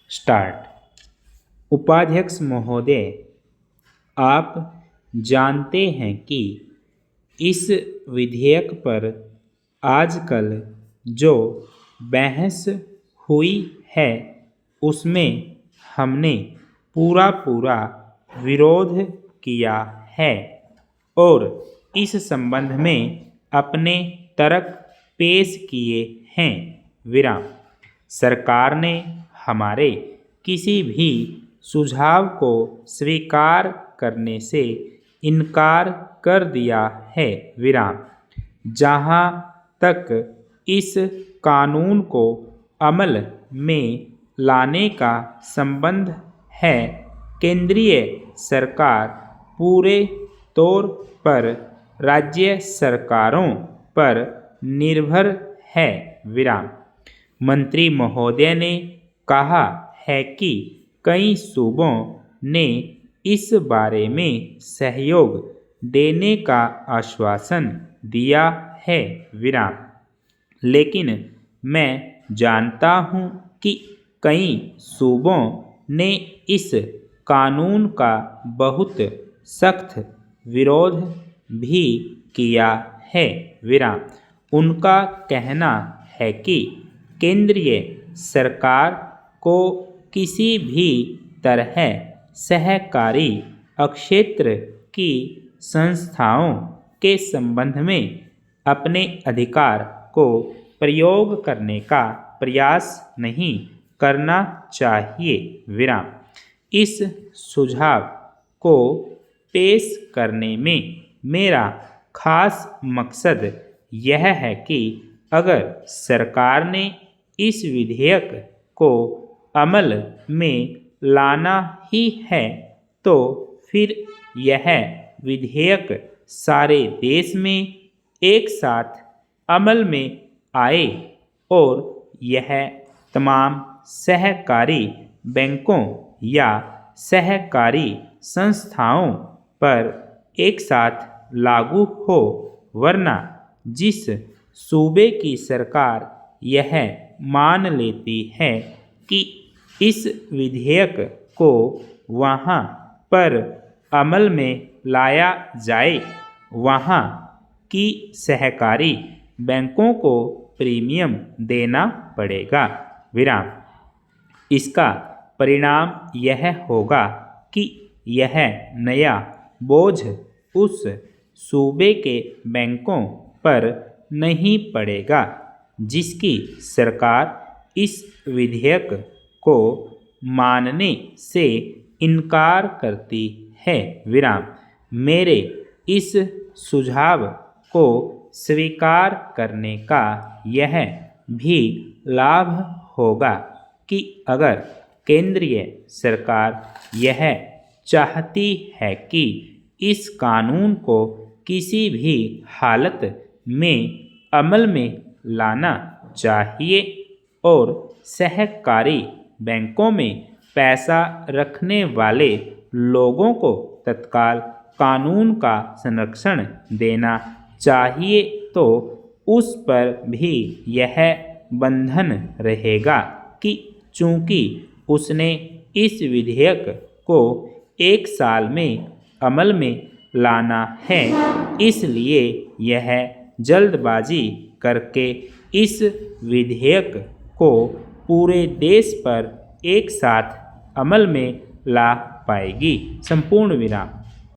Start. उपाध्यक्ष महोदय, आप जानते हैं कि इस विधेयक पर आजकल जो बहस हुई है उसमें हमने पूरा विरोध किया है और इस संबंध में अपने तर्क पेश किए हैं। विराम। सरकार ने हमारे किसी भी सुझाव को स्वीकार करने से इनकार कर दिया है। विराम। जहाँ तक इस कानून को अमल में लाने का संबंध है, केंद्रीय सरकार पूरे तौर पर राज्य सरकारों पर निर्भर है। विराम। मंत्री महोदय ने कहा है कि कई सूबों ने इस बारे में सहयोग देने का आश्वासन दिया है। विराम। लेकिन मैं जानता हूँ कि कई सूबों ने इस कानून का बहुत सख्त विरोध भी किया है। विराम। उनका कहना है कि केंद्रीय सरकार को किसी भी तरह सहकारी क्षेत्र की संस्थाओं के संबंध में अपने अधिकार को प्रयोग करने का प्रयास नहीं करना चाहिए। विराम। इस सुझाव को पेश करने में मेरा खास मकसद यह है कि अगर सरकार ने इस विधेयक को अमल में लाना ही है तो फिर यह विधेयक सारे देश में एक साथ अमल में आए और यह तमाम सहकारी बैंकों या सहकारी संस्थाओं पर एक साथ लागू हो, वरना जिस सूबे की सरकार यह मान लेती है कि इस विधेयक को वहाँ पर अमल में लाया जाए, वहाँ की सहकारी बैंकों को प्रीमियम देना पड़ेगा। विराम। इसका परिणाम यह होगा कि यह नया बोझ उस सूबे के बैंकों पर नहीं पड़ेगा जिसकी सरकार इस विधेयक को मानने से इनकार करती है। विराम। मेरे इस सुझाव को स्वीकार करने का यह भी लाभ होगा कि अगर केंद्रीय सरकार यह चाहती है कि इस कानून को किसी भी हालत में अमल में लाना चाहिए और सहकारी बैंकों में पैसा रखने वाले लोगों को तत्काल कानून का संरक्षण देना चाहिए, तो उस पर भी यह बंधन रहेगा कि चूंकि उसने इस विधेयक को 1 साल में अमल में लाना है, इसलिए यह जल्दबाजी करके इस विधेयक को पूरे देश पर एक साथ अमल में ला पाएगी। संपूर्ण विराम।